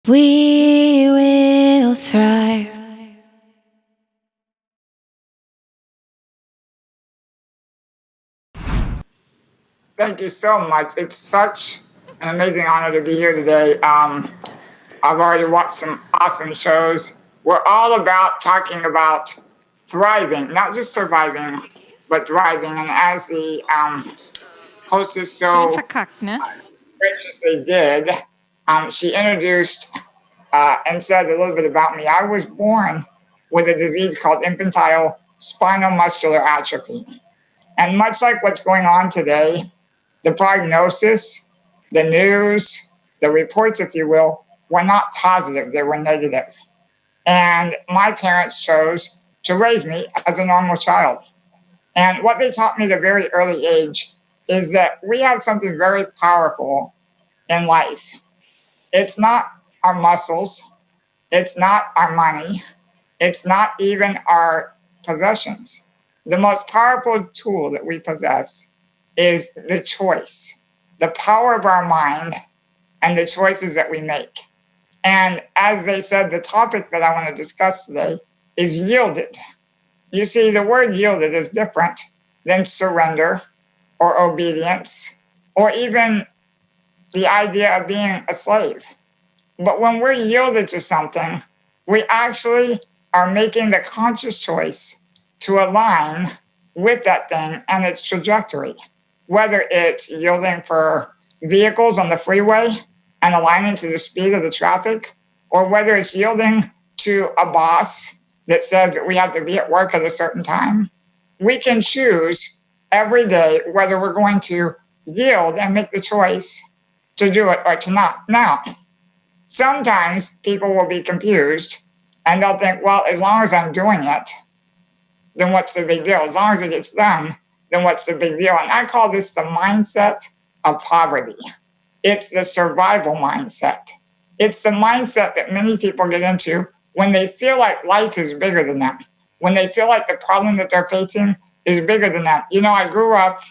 We will thrive. Thank you so much. It's such an amazing honor to be here today. I've already watched some awesome shows. We're all about talking about thriving, not just surviving, but thriving. And as the hostess Schön so verkackt, ne? graciously did, she introduced and said a little bit about me. I was born with a disease called infantile spinal muscular atrophy. And much like what's going on today, the prognosis, the news, the reports, if you will, were not positive, they were negative. And my parents chose to raise me as a normal child. And what they taught me at a very early age is that we have something very powerful in life. It's not our muscles, it's not our money, it's not even our possessions. The most powerful tool that we possess is the choice, the power of our mind, and the choices that we make. And as they said, the topic that I want to discuss today is yielded. You see, the word yielded is different than surrender or obedience or even the idea of being a slave. But when we're yielded to something, we actually are making the conscious choice to align with that thing and its trajectory, whether it's yielding for vehicles on the freeway and aligning to the speed of the traffic, or whether it's yielding to a boss that says that we have to be at work at a certain time. We can choose every day whether we're going to yield and make the choice to do it or to not. Now, sometimes people will be confused and they'll think, well, as long as I'm doing it, then what's the big deal? As long as it gets done, then what's the big deal? And I call this the mindset of poverty. It's the survival mindset. It's the mindset that many people get into when they feel like life is bigger than them, when they feel like the problem that they're facing is bigger than them. You know, I grew up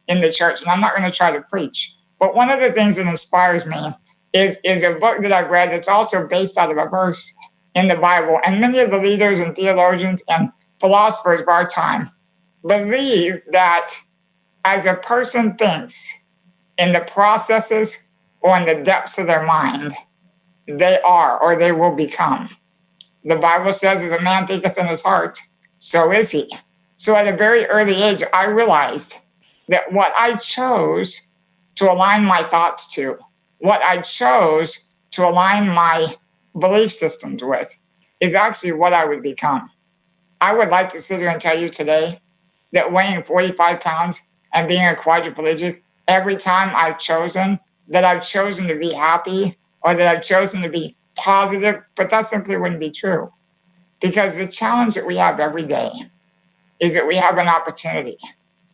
in the church, and I'm not going to try to preach, but one of the things that inspires me is a book that I've read that's also based out of a verse in the Bible. And many of the leaders and theologians and philosophers of our time believe that as a person thinks in the processes or in the depths of their mind, they are or they will become. The Bible says, as a man thinketh in his heart, so is he. So at a very early age, I realized that what I chose to align my thoughts to, what I chose to align my belief systems with, is actually what I would become. I would like to sit here and tell you today that weighing 45 pounds and being a quadriplegic, every time I've chosen to be happy or that I've chosen to be positive, but that simply wouldn't be true. Because the challenge that we have every day is that we have an opportunity.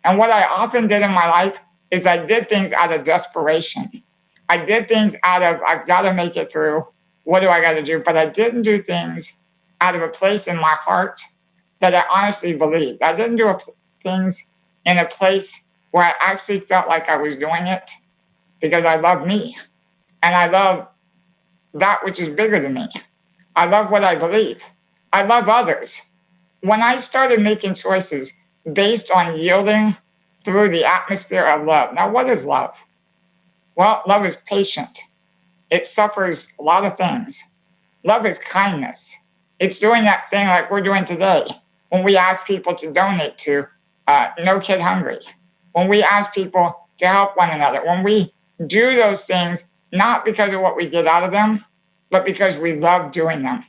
And what I often did in my life is I did things out of desperation. I did things out of, I've got to make it through. What do I got to do? But I didn't do things out of a place in my heart that I honestly believed. I didn't do things in a place where I actually felt like I was doing it because I love me. And I love that which is bigger than me. I love what I believe. I love others. When I started making choices based on yielding through the atmosphere of love. Now, what is love? Well, love is patient. It suffers a lot of things. Love is kindness. It's doing that thing like we're doing today when we ask people to donate to No Kid Hungry, when we ask people to help one another, when we do those things, not because of what we get out of them, but because we love doing them.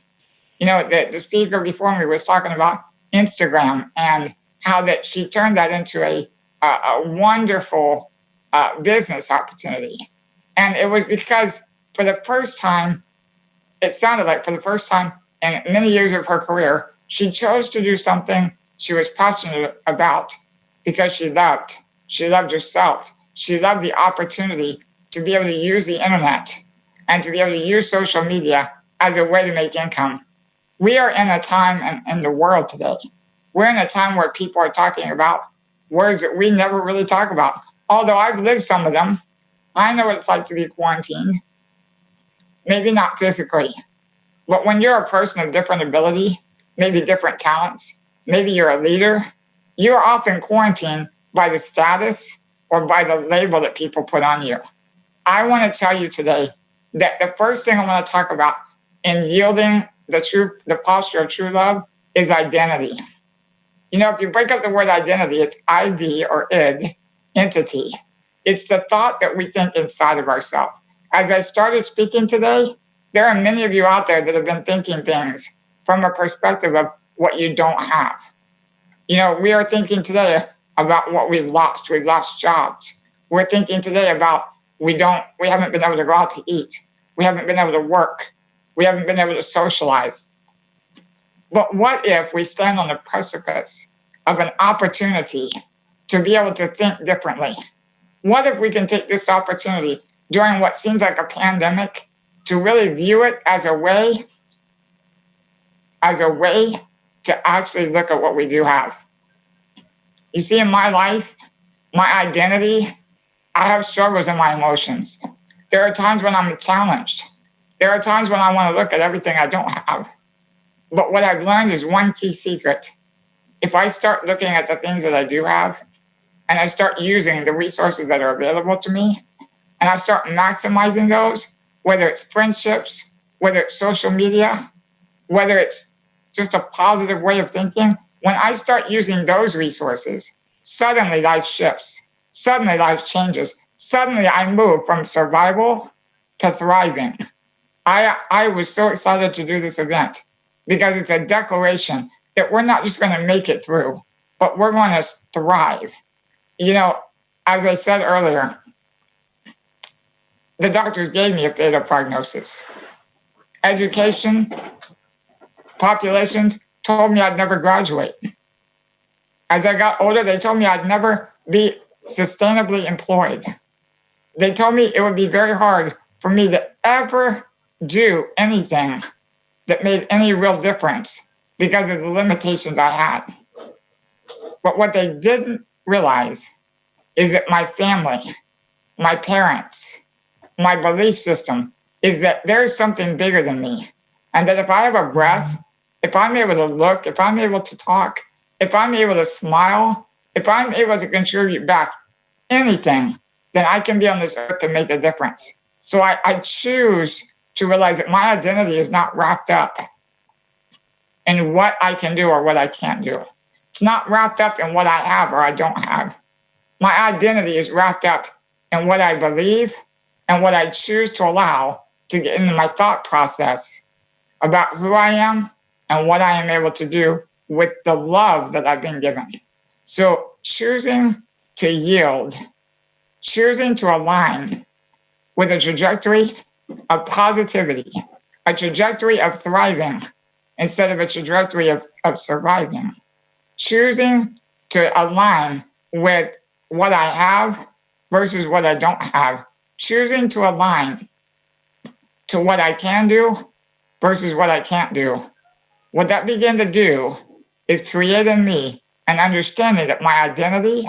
You know, the speaker before me was talking about Instagram and how that she turned that into a wonderful business opportunity. And it was because for the first time, it sounded like for the first time in many years of her career, she chose to do something she was passionate about because she loved. She loved herself. She loved the opportunity to be able to use the internet and to be able to use social media as a way to make income. We are in a time in the world today. We're in a time where people are talking about words that we never really talk about. Although I've lived some of them, I know what it's like to be quarantined. maybe not physically, but when you're a person of different ability, maybe different talents, maybe you're a leader, you're often quarantined by the status or by the label that people put on you. I want to tell you today that the first thing I want to talk about in yielding the posture of true love is identity. You know, if you break up the word identity, it's ID or id, entity. It's the thought that we think inside of ourselves. As I started speaking today, there are many of you out there that have been thinking things from a perspective of what you don't have. You know, we are thinking today about what we've lost. We've lost jobs. We're thinking today about we haven't been able to go out to eat. We haven't been able to work. We haven't been able to socialize. But what if we stand on the precipice of an opportunity to be able to think differently? What if we can take this opportunity during what seems like a pandemic to really view it as a way to actually look at what we do have? You see, in my life, my identity, I have struggles in my emotions. There are times when I'm challenged. There are times when I want to look at everything I don't have. But what I've learned is one key secret. If I start looking at the things that I do have, and I start using the resources that are available to me, and I start maximizing those, whether it's friendships, whether it's social media, whether it's just a positive way of thinking, when I start using those resources, suddenly life shifts. Suddenly life changes. Suddenly I move from survival to thriving. I was so excited to do this event because it's a declaration that we're not just going to make it through, but we're going to thrive. You know, as I said earlier, the doctors gave me a fatal prognosis. Education, populations told me I'd never graduate. As I got older, they told me I'd never be sustainably employed. They told me it would be very hard for me to ever do anything that made any real difference because of the limitations I had. But what they didn't realize is that my family, my parents, my belief system is that there's something bigger than me. And that if I have a breath, if I'm able to look, if I'm able to talk, if I'm able to smile, if I'm able to contribute back anything, then I can be on this earth to make a difference. So I choose to realize that my identity is not wrapped up in what I can do or what I can't do. It's not wrapped up in what I have or I don't have. My identity is wrapped up in what I believe and what I choose to allow to get into my thought process about who I am and what I am able to do with the love that I've been given. So choosing to yield, choosing to align with a trajectory of positivity, a trajectory of thriving instead of a trajectory of surviving. Choosing to align with what I have versus what I don't have. Choosing to align to what I can do versus what I can't do. What that began to do is create in me an understanding that my identity,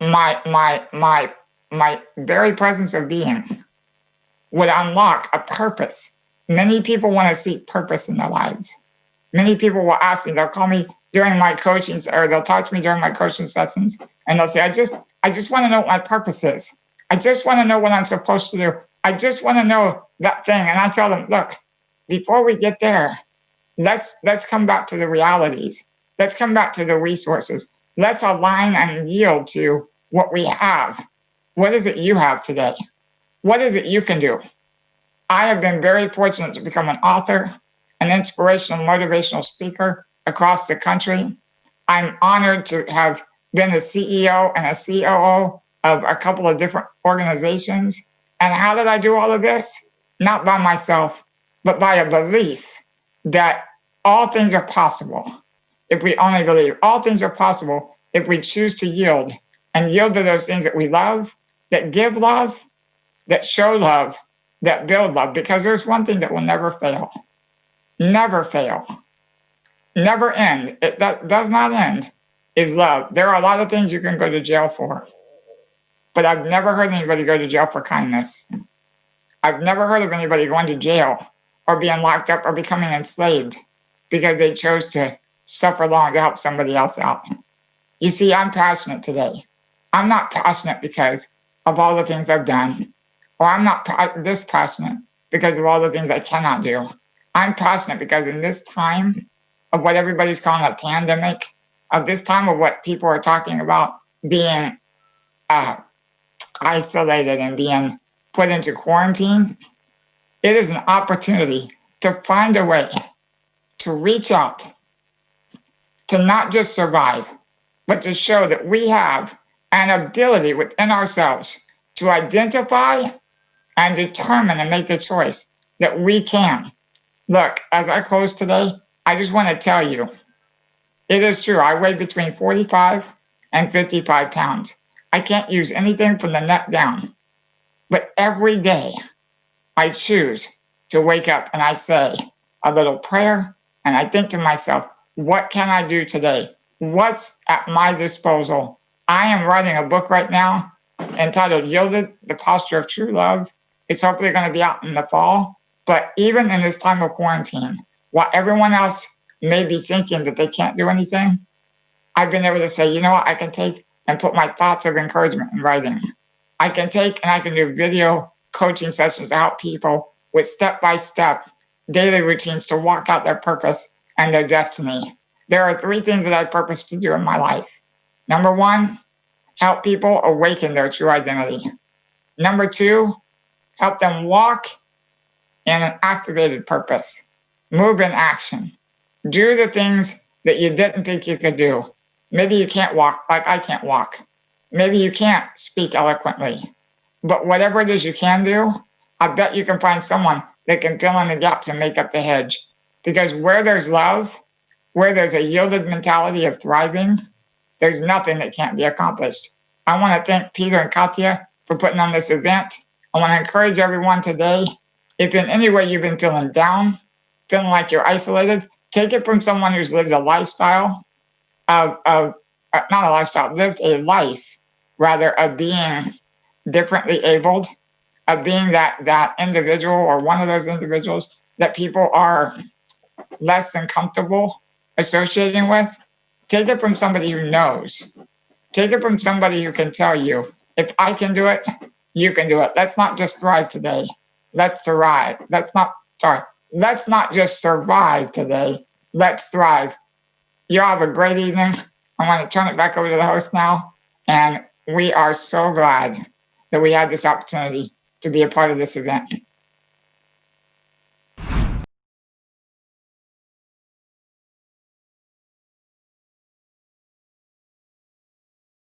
my very presence of being would unlock a purpose. Many people want to seek purpose in their lives. Many people will ask me, they'll call me during my coaching, or they'll talk to me during my coaching sessions, and they'll say, I just want to know what my purpose is. I just want to know what I'm supposed to do. I just want to know that thing. And I tell them, look, before we get there, let's come back to the realities. Let's come back to the resources. Let's align and yield to what we have. What is it you have today? What is it you can do? I have been very fortunate to become an author, an inspirational, motivational speaker across the country. I'm honored to have been a CEO and a COO of a couple of different organizations. And how did I do all of this? Not by myself, but by a belief that all things are possible if we only believe. All things are possible if we choose to yield and yield to those things that we love, that give love, that show love, that build love. Because there's one thing that will never fail. Never fail. Never end. It does not end, is love. There are a lot of things you can go to jail for. But I've never heard anybody go to jail for kindness. I've never heard of anybody going to jail or being locked up or becoming enslaved because they chose to suffer long to help somebody else out. You see, I'm passionate today. I'm not passionate because of all the things I've done, or I'm not this passionate because of all the things I cannot do. I'm passionate because in this time of what everybody's calling a pandemic, of this time of what people are talking about being isolated and being put into quarantine, it is an opportunity to find a way to reach out, to not just survive, but to show that we have an ability within ourselves to identify and determine and make a choice that we can. Look, as I close today, I just want to tell you, it is true. I weigh between 45 and 55 pounds. I can't use anything from the neck down. But every day, I choose to wake up and I say a little prayer and I think to myself, what can I do today? What's at my disposal? I am writing a book right now entitled Yielded, the Posture of True Love. It's hopefully going to be out in the fall. But even in this time of quarantine, while everyone else may be thinking that they can't do anything, I've been able to say, you know what, I can take and put my thoughts of encouragement in writing. I can take and I can do video coaching sessions to help people with step-by-step daily routines to walk out their purpose and their destiny. There are 3 things that I purpose to do in my life. Number 1, help people awaken their true identity. Number 2, help them walk in an activated purpose, move in action, do the things that you didn't think you could do. Maybe you can't walk like I can't walk. Maybe you can't speak eloquently. But whatever it is you can do, I bet you can find someone that can fill in the gaps and make up the hedge. Because where there's love, where there's a yielded mentality of thriving, there's nothing that can't be accomplished. I want to thank Peter and Katya for putting on this event. I want to encourage everyone today, if in any way you've been feeling down, feeling like you're isolated, take it from someone who's lived a lifestyle lived a life, rather, of being differently abled, of being that individual or one of those individuals that people are less than comfortable associating with. Take it from somebody who knows. Take it from somebody who can tell you, if I can do it, you can do it. Let's not just thrive today. Let's thrive. Let's not just survive today. Let's thrive. You all have a great evening. I want to turn it back over to the host now. And we are so glad that we had this opportunity to be a part of this event.